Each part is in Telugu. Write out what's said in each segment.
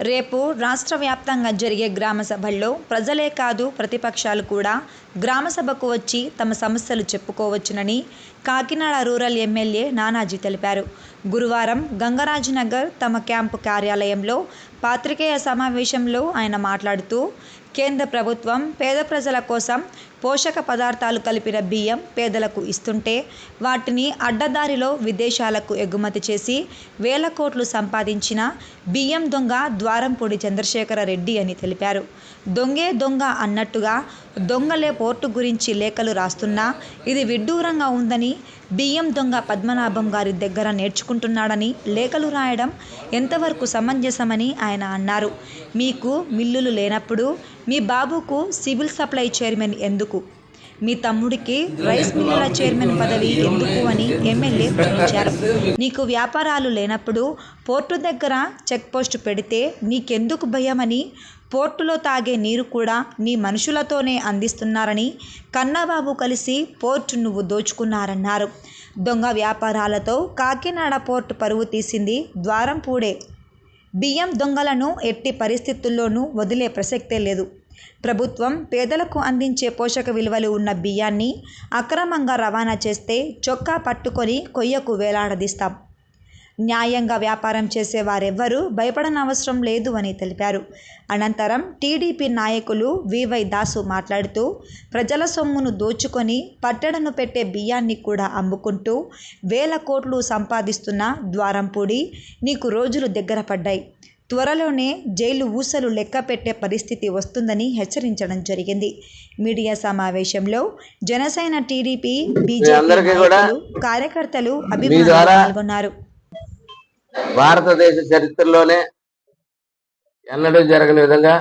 రేపు రాష్ట్ర వ్యాప్తంగా జరిగే గ్రామ సభల్లో ప్రజలే కాదు ప్రతిపక్షాలు కూడా గ్రామ సభకు వచ్చి తమ సమస్యలు చెప్పుకోవచ్చునని కాకినాడ రూరల్ ఎమ్మెల్యే నానాజీ తెలిపారు. గురువారం గంగరాజనగర్ తమ క్యాంపు కార్యాలయంలో పాత్రికేయ సమావేశంలో ఆయన మాట్లాడుతూ, కేంద్ర ప్రభుత్వం పేద ప్రజల కోసం పోషక పదార్థాలు కలిపిన బియ్యం పేదలకు ఇస్తుంటే వాటిని అడ్డదారిలో విదేశాలకు ఎగుమతి చేసి వేల కోట్లు సంపాదించిన బియ్యం దొంగ ద్వారంపూడి చంద్రశేఖర రెడ్డి అని తెలిపారు. దొంగే దొంగ అన్నట్టుగా దొంగలే పోర్టు గురించి లేఖలు రాస్తున్నా ఇది విడ్డూరంగా ఉందని, బియ్యం దొంగ పద్మనాభం గారి దగ్గర నేర్చుకుంటున్నాడని లేఖలు రాయడం ఎంతవరకు సమంజసమని ఆయన అన్నారు. మీకు మిల్లులు లేనప్పుడు మీ బాబుకు సివిల్ సప్లై చైర్మన్ ఎందుకు, మీ తమ్ముడికి రైస్ మిల్లుల చైర్మన్ పదవి ఎందుకు అని ఎమ్మెల్యే ప్రశ్నించారు. నీకు వ్యాపారాలు లేనప్పుడు పోర్టు దగ్గర చెక్ పోస్ట్ పెడితే నీకెందుకు భయమని, పోర్టులో తాగే నీరు కూడా నీ మనుషులతోనే అందిస్తున్నారని, కన్నబాబు కలిసి పోర్టు నువ్వు దోచుకున్నారన్నారు. దొంగ వ్యాపారాలతో కాకినాడ పోర్టు పరువు తీసింది ద్వారంపూడే. బియ్యం దొంగలను ఎట్టి పరిస్థితుల్లోనూ వదిలే ప్రసక్తే లేదు. ప్రభుత్వం పేదలకు అందించే పోషక విలువలు ఉన్న బియ్యాన్ని అక్రమంగా రవాణా చేస్తే చొక్కా పట్టుకొని కొయ్యకు వేలాడదీస్తాం. న్యాయంగా వ్యాపారం చేసే వారెవ్వరూ భయపడనవసరం లేదు అని తెలిపారు. అనంతరం టీడీపీ నాయకులు వివై దాసు మాట్లాడుతూ, ప్రజల సొమ్మును దోచుకొని పట్టడను పెట్టే బియ్యాన్ని కూడా అమ్ముకుంటూ వేల కోట్లు సంపాదిస్తున్న ద్వారంపూడి, నీకు రోజులు దగ్గర పడ్డాయి. త్వరలోనే జైలు ఊసలు లెక్క పెట్టే పరిస్థితి వస్తుందని హెచ్చరించడం జరిగింది. మీడియా సమావేశంలో జనసేన, టీడీపీ, బీజేపీ నాయకులు, కార్యకర్తలు, అభిమానులు పాల్గొన్నారు. భారతదేశ చరిత్రలోనే ఎన్నడూ జరగని విధంగా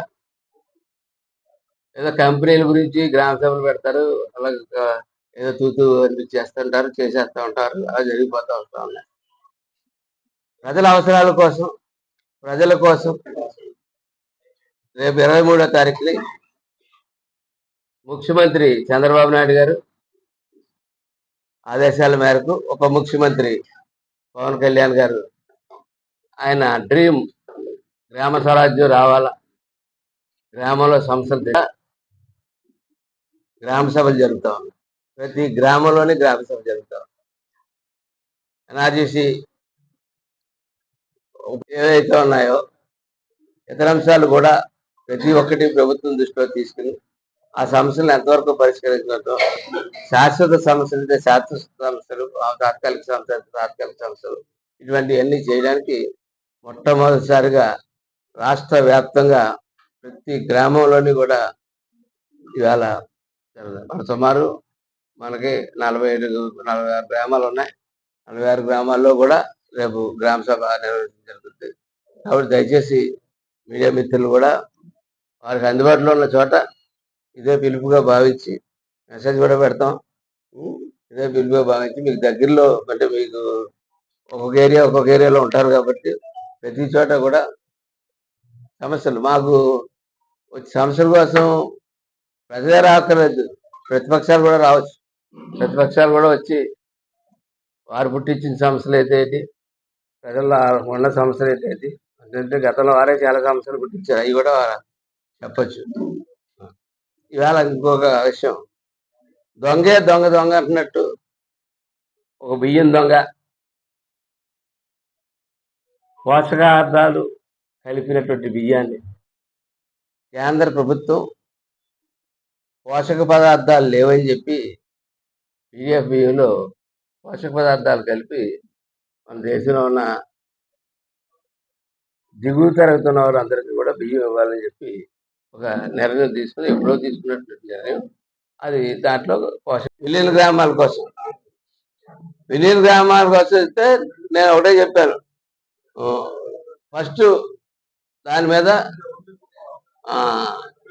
ఏదో కంపెనీల గురించి గ్రామ సభలు పెడతారు, అలాగే ఏదో తూతూ అనిపించేస్తుంటారు, చేసేస్తూ ఉంటారు, అలా జరిగిపోతూ వస్తూ ఉన్నాయి. ప్రజల అవసరాల కోసం, ప్రజల కోసం రేపు 23వ తారీఖుని ముఖ్యమంత్రి చంద్రబాబు నాయుడు గారు ఆదేశాల మేరకు ఉప ముఖ్యమంత్రి పవన్ కళ్యాణ్ గారు ఆయన డ్రీమ్ గ్రామ స్వరాజ్యం రావాలా, గ్రామంలో సంస్థలు గ్రామ సభలు జరుగుతూ ఉన్నాయి. ప్రతి గ్రామంలోనే గ్రామ సభ జరుగుతూ ఉంది. ఎన్ఆర్జీసీ ఏవైతే ఉన్నాయో ఇతర అంశాలు కూడా ప్రతి ఒక్కటి ప్రభుత్వం దృష్టిలో తీసుకుని ఆ సమస్యలను ఎంతవరకు పరిష్కరించినట్టు, శాశ్వత సమస్యలు అయితే శాశ్వత సమస్యలు, తాత్కాలిక సమస్యలు తాత్కాలిక సమస్యలు, ఇటువంటివన్నీ చేయడానికి మొట్టమొదటిసారిగా రాష్ట్ర వ్యాప్తంగా ప్రతి గ్రామంలోని కూడా ఇవాళ సుమారు మనకి 46 గ్రామాలు ఉన్నాయి. 46 గ్రామాల్లో కూడా రేపు గ్రామ సభ నిర్వహించడం జరుగుతుంది. కాబట్టి దయచేసి మీడియా మిత్రులు కూడా వారికి అందుబాటులో ఉన్న చోట ఇదే పిలుపుగా భావించి మెసేజ్ కూడా పెడతాం. ఇదే పిలుపుగా భావించి మీకు దగ్గరలో, అంటే మీకు ఒక్కొక్క ఏరియాలో ఉంటారు కాబట్టి ప్రతి చోట కూడా సమస్యలు మాకు వచ్చి సమస్యల కోసం ప్రజలే రాక్కర్లేదు, ప్రతిపక్షాలు కూడా రావచ్చు. ప్రతిపక్షాలు కూడా వచ్చి వారు పుట్టించిన సమస్యలు అయితే ప్రజల్లో ఉన్న సమస్యలు అయితే అంటే గతంలో వారే చాలా సమస్యలు పుట్టించారు, అవి కూడా చెప్పచ్చు. ఇవాళ ఇంకొక విషయం, దొంగే దొంగ దొంగ అంటున్నట్టు ఒక బియ్యం దొంగ పోషకార్థాలు కలిపినటువంటి బియ్యాన్ని కేంద్ర ప్రభుత్వం పోషక పదార్థాలు లేవని చెప్పి పీడిఎఫ్ బియ్యంలో పోషక పదార్థాలు కలిపి మన దేశంలో ఉన్న దిగువ తరగతి ఉన్న వాళ్ళందరికీ కూడా బియ్యం ఇవ్వాలని చెప్పి ఒక నిర్ణయం తీసుకుని, ఎప్పుడో తీసుకున్నటువంటి నిర్ణయం అది. దాంట్లో విలీన గ్రామాల కోసం ఇస్తే నేను ఒకటే చెప్పాను, ఫస్ట్ దాని మీద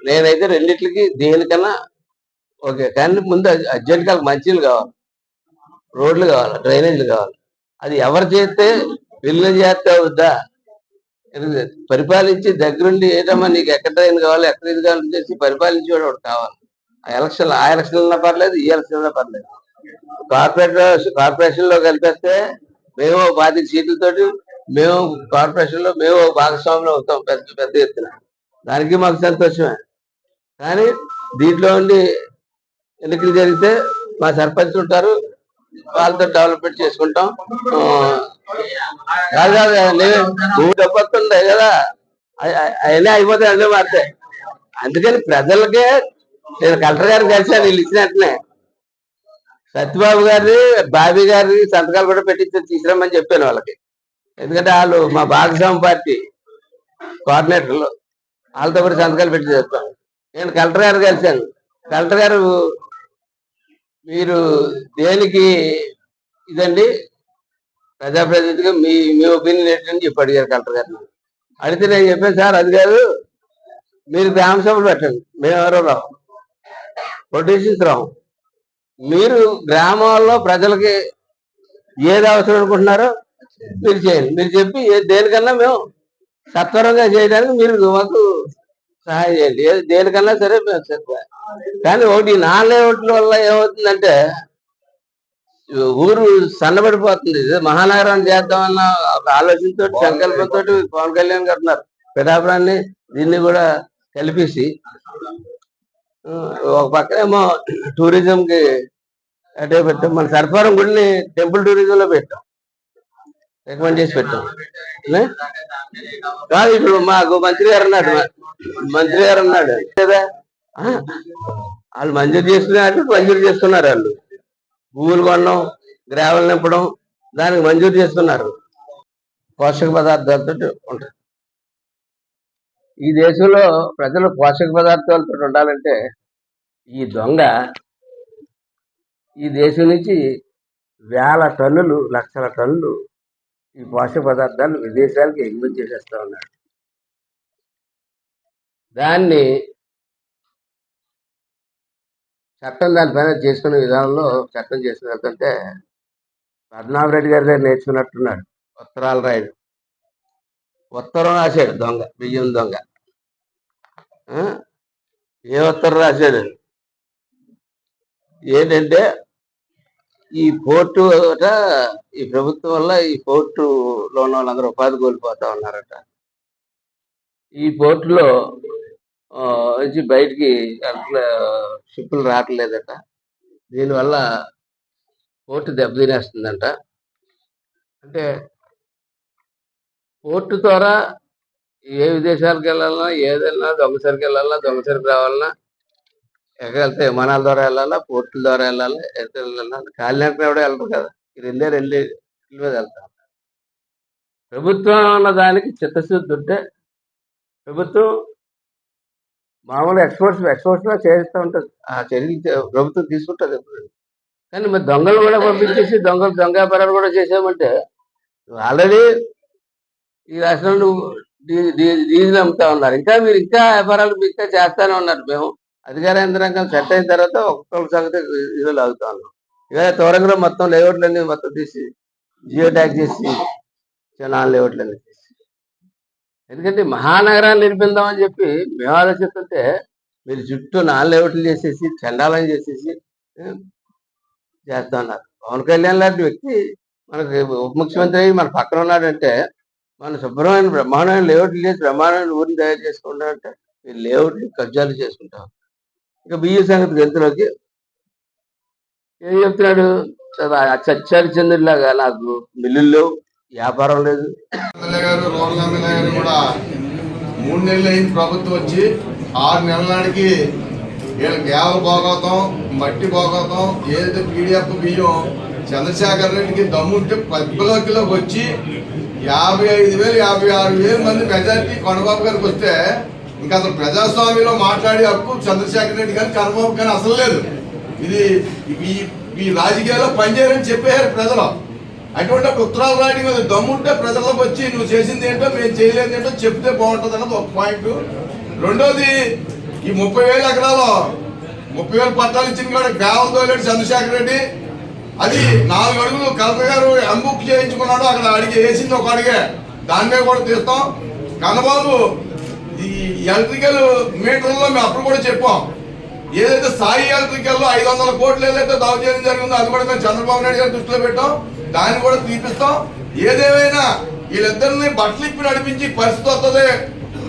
నేనైతే రెండిట్లకి దేనికన్నా ఓకే, కానీ ముందు అర్జెంట్గా మంచిలు కావాలి, రోడ్లు కావాలి, డ్రైనేజీలు కావాలి. అది ఎవరు చేస్తే విలీనం చేస్తే అవుద్దా, పరిపాలించి దగ్గరుండి ఏదమ్మా నీకు ఎక్కడ డ్రైన్ కావాలి, ఎక్కడ ఇది కావాలని చేసి పరిపాలించి ఒకటి కావాలి. ఆ ఎలక్షన్లో పర్లేదు, ఈ ఎలక్షన్లో పర్లేదు. కార్పొరేషన్ లో కలిపేస్తే మేము 25 సీట్లతోటి మేము కార్పొరేషన్ లో మేము భాగస్వాములు అవుతాం పెద్ద పెద్ద ఎత్తున. దానికి మాకు సంతోషమే. కానీ దీంట్లో ఉండి ఎన్నికలు జరిగితే మా సర్పంచ్ ఉంటారు, వాళ్ళతో డెవలప్మెంట్ చేసుకుంటాం. కాదు కాదు నువ్వు దెబ్బతుండే కదా, అవన్నీ అయిపోతాయి, అన్నీ మారుతాయి. అందుకని ప్రజలకే నేను కలెక్టర్ గారిని కలిసాను వీళ్ళు ఇచ్చినట్టునే. సత్యబాబు గారిని బాబీ గారిని సంతకాలు కూడా పెట్టించి తీసుకురమ్మని చెప్పాను వాళ్ళకి. ఎందుకంటే వాళ్ళు మా భాగస్వామి పార్టీ కోఆర్డినేటర్లు, వాళ్ళతో కూడా సంతకాలు పెట్టి చెప్తాను. నేను కలెక్టర్ గారు కలిశాను. కలెక్టర్ గారు మీరు దేనికి ఇదండి ప్రజాప్రతినిధిగా మీ మీ ఒపీనియన్ ఏంటని చెప్పి అడిగారు కలెక్టర్ గారిని. అడిగితే నేను చెప్పాను, సార్ అది కాదు, మీరు గ్రామ సభలు పెట్టండి, మేము ఎవరో రావు, పొలిటీషియన్స్ రావు. మీరు గ్రామాల్లో ప్రజలకి ఏది అవసరం అనుకుంటున్నారో మీరు చేయండి. మీరు చెప్పి దేనికన్నా మేము సత్వరంగా చేయడానికి మీరు మాకు సహాయం చేయండి. దేనికన్నా సరే మేము చెప్పాలి. కానీ ఒకటి నాలుగేట్ల వల్ల ఏమవుతుందంటే ఊరు సన్నబడిపోతుంది. మహానగరం చేద్దామన్న ఒక ఆలోచనతో సంకల్పంతో పవన్ కళ్యాణ్ గారు ఉన్నారు. పిఠాపురాన్ని దీన్ని కూడా కలిపేసి ఒక పక్కనేమో టూరిజం కి అటే పెట్టాం. మన సర్పారం గుడిని టెంపుల్ టూరిజం లో పెట్టాం, రికమెండ్ చేసి పెట్టాం. కాదు ఇప్పుడు మాకు మంత్రి గారు ఉన్నాడు కదా, వాళ్ళు మంజూరు చేస్తున్నారు. వాళ్ళు భూములు కొనడం, గ్రావెల్ నింపడం, దానికి మంజూరు చేస్తున్నారు. పోషక పదార్థాలతో ఉంటాయి. ఈ దేశంలో ప్రజలు పోషక పదార్థాలతో ఉండాలంటే ఈ దొంగ ఈ దేశం నుంచి వేల టన్నులు, లక్షల టన్నులు ఈ పోషక పదార్థాలు విదేశాలకు ఎగుమతి చేసేస్తా ఉన్నాడు. దాన్ని చట్టం దానిపైన చేసుకునే విధానంలో చట్టం చేసుకున్నట్టుంటే పద్మనాభరెడ్డి గారి దగ్గర నేర్చుకున్నట్టున్నాడు. ఉత్తరాలు రాయడు, ఉత్తరం రాశాడు దొంగ, బియ్యం దొంగ. ఏ ఉత్తరం రాశాడు ఏంటంటే ఈ పోర్టు ఈ ప్రభుత్వం వల్ల ఈ పోర్టులో ఉన్న వాళ్ళందరూ ఉపాధి కోల్పోతా ఉన్నారట. ఈ పోర్టులో నుంచి బయటికి షిప్పులు రావట్లేదట. దీనివల్ల పోర్టు దెబ్బతినేస్తుందంట. అంటే పోర్టు ద్వారా ఏ విదేశాలకు వెళ్ళాలన్నా, ఏదైనా దొంగసరికి వెళ్ళాలన్నా, దొంగసరికి రావాలన్నా, ఎక్కడ వెళ్తే విమానాల ద్వారా వెళ్ళాలా, పోర్టుల ద్వారా వెళ్ళాలి, ఎక్కడ వెళ్ళాలి, కాలినడకన ఎవడో వెళ్ళరు కదా. ఈ రెండు మీద వెళ్తాం. ప్రభుత్వం అన్న దానికి చిత్తశుద్ధి ఉంటే ప్రభుత్వం మామూలు ఎక్స్పోర్ట్స్ చేస్తూ ఉంటుంది. ఆ చర్యలు ప్రభుత్వం తీసుకుంటుంది ఎప్పుడు. కానీ మరి దొంగలు కూడా పంపించేసి దొంగ వ్యాపారాలు కూడా చేసామంటే ఆల్రెడీ ఈ రాష్ట్రంలో డీజిల్ అమ్ముతా ఉన్నారు. మీరు ఇంకా వ్యాపారాలు ఇంకా చేస్తానే ఉన్నారు. మేము అధికార యంత్రాంగం సెట్ అయిన తర్వాత ఒక్కొక్క సంగతి ఇదిలో లాగుతా ఉన్నాం. ఇక త్వరగా మొత్తం లేఅవుట్లన్నీ మొత్తం తీసి జియో ట్యాగ్ చేసి నాన్ లేఅవుట్లన్నీ తీసి, ఎందుకంటే మహానగరాన్ని నిర్మిందామని చెప్పి మేము ఆలోచిస్తుంటే మీరు చుట్టూ నాన్ లేఅవుట్లు చేసేసి చండాలం చేసేసి చేస్తా ఉన్నారు. పవన్ కళ్యాణ్ లాంటి వ్యక్తి మనకి ఉప ముఖ్యమంత్రి అయ్యి మన పక్కన ఉన్నాడంటే మన శుభ్రమైన బ్రహ్మాండమైన లేఅవుట్లు చేసి బ్రహ్మాండమైన ఊరిని తయారు చేసుకుంటామంటే ఈ లేఅవుట్లు కబ్జాలు చేసుకుంటాం. ఇక బియ్య సంగతి గెంతులోకి ఏం చెప్తున్నాడు, చచ్చారి చంద్రులాగా నాకు మిల్లుల్లో వ్యాపారం లేదు. ఎమ్మెల్యే గారు, రూరల్ ఎమ్మెల్యే గారు కూడా 3 నెలలు అయింది ప్రభుత్వం వచ్చి. 6 నెలల నాటికి వీళ్ళకి గ్యావలు పోగొతాం, మట్టి పోగొతాం, ఏదైతే పీడిఎఫ్ బియ్యం చంద్రశేఖర్ రెడ్డికి దమ్ముంటే 10 వచ్చి 55,000 56,000 మంది మెజార్టీ కొండబాబు గారికి వస్తే ఇంకా అసలు ప్రజాస్వామ్యంలో మాట్లాడే హక్కు చంద్రశేఖర్ రెడ్డి కానీ కన్నబాబు కానీ అసలు లేదు. ఇది ఈ రాజకీయాల్లో పనిచేయాలని చెప్పేశారు ప్రజలు. అటువంటి ఉత్తరాలు రాయడం మీద దమ్ముంటే ప్రజలకు వచ్చి నువ్వు చేసింది ఏంటో మేము చేయలేదు ఏంటో చెప్తే బాగుంటుంది అన్నది ఒక పాయింట్. రెండోది, ఈ 30,000 ఎకరాలు 30,000 పట్టాలు ఇచ్చిన కూడా గ్రామం తోలేడు చంద్రశేఖర్ రెడ్డి. అది 4 అడుగులు కలెక్టర్ గారు ఎంబుక్ చేయించుకున్నాడు. అక్కడ అడిగి వేసింది ఒక అడిగే, దాని మీద కూడా తీస్తాం. కన్నబాబు ఈ ఎలక్ట్రికల్ మీటర్లో మేము అప్పుడు కూడా చెప్పాం, ఏదైతే సాయి ఎలక్ట్రికల్లో 500 కోట్లు ఏదైతే దౌర్జన్యం జరిగిందో అది కూడా మేము చంద్రబాబు నాయుడు గారి దృష్టిలో పెట్టాం, దాన్ని కూడా తీపిస్తాం. ఏదేమైనా వీళ్ళిద్దరిని బట్టలు ఇప్పి నడిపించి పరిస్థితి వస్తుంది.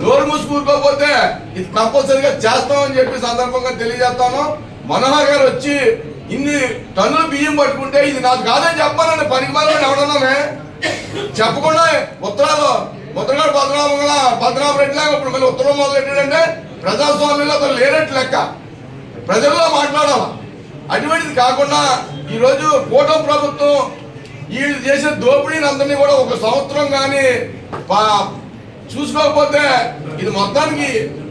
నోరు మూసుకూరుకోకపోతే ఇది కంపల్సరిగా చేస్తామని చెప్పి సందర్భంగా తెలియజేస్తాను. మనోహర్ గారు వచ్చి ఇన్ని టన్నులు బియ్యం పట్టుకుంటే ఇది నాకు కాదని చెప్పాలండి. పనికి మాలని ఎవడన్నామే చెప్పకుండా ఉత్తరాలు ముద్రగాడు భద్రామరెడ్డిలాగా ఇప్పుడు మళ్ళీ ఉత్తరం మొదలెట్టాడంటే ప్రజాస్వామ్యంలో అతను లేనట్టు లెక్క. ప్రజల్లో మాట్లాడాల. అటువంటిది కాకుండా ఈరోజు కూటమి ప్రభుత్వం వీళ్ళు చేసే దోపిడీని అందరినీ కూడా ఒక సంవత్సరం కానీ చూసుకోకపోతే ఇది మొత్తానికి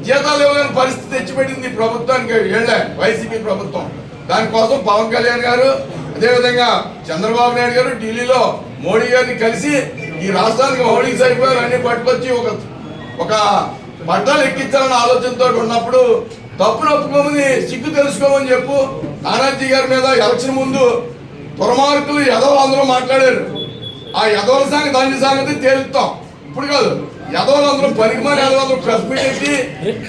జీతాలు ఇవ్వలేని పరిస్థితి తెచ్చిపెట్టింది ప్రభుత్వానికి వీళ్ళే వైసీపీ ప్రభుత్వం. దానికోసం పవన్ కళ్యాణ్ గారు అదేవిధంగా చంద్రబాబు నాయుడు గారు ఢిల్లీలో మోడీ గారిని కలిసి ఈ రాష్ట్రానికి మౌలిక సదుపాయాలు అన్ని పట్టుకొచ్చి ఒక పట్టాలు ఎక్కించాలన్న ఆలోచనతో ఉన్నప్పుడు తప్పును ఒప్పుకోమని సిగ్గు తెలుసుకోమని చెప్పు. నానాజీ గారి మీద ఎలక్షన్ ముందు దుర్మార్గులు యదవులు అందరూ మాట్లాడారు. ఆ యదవుల సంగతి దాని సంగతి తేలుస్తాం. ఇప్పుడు కాదు, యదవులు అందరూ పనికిమాలి యదవులు ప్రెస్ మీట్ ఎట్టి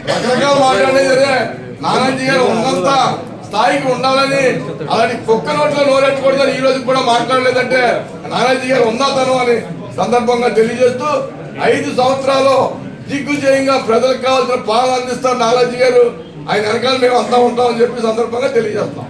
రకరకాలు మాట్లాడేది. నానాజీ గారు ఉన్నంత స్థాయికి ఉండాలని, అలాంటి కుక్క నోట్లో నోరెట్టకూడదని ఈ రోజు కూడా మాట్లాడలేదంటే నానాజీ గారు ఉన్నతనం అని సందర్భంగా తెలియజేస్తూ 5 సంవత్సరాలు దిగ్విజయంగా ప్రజలకు కావాల్సిన పాలన అందిస్తారు నానాజీ గారు. ఆయన వెనకాల మేము అంతా ఉంటామని చెప్పి సందర్భంగా తెలియజేస్తాం.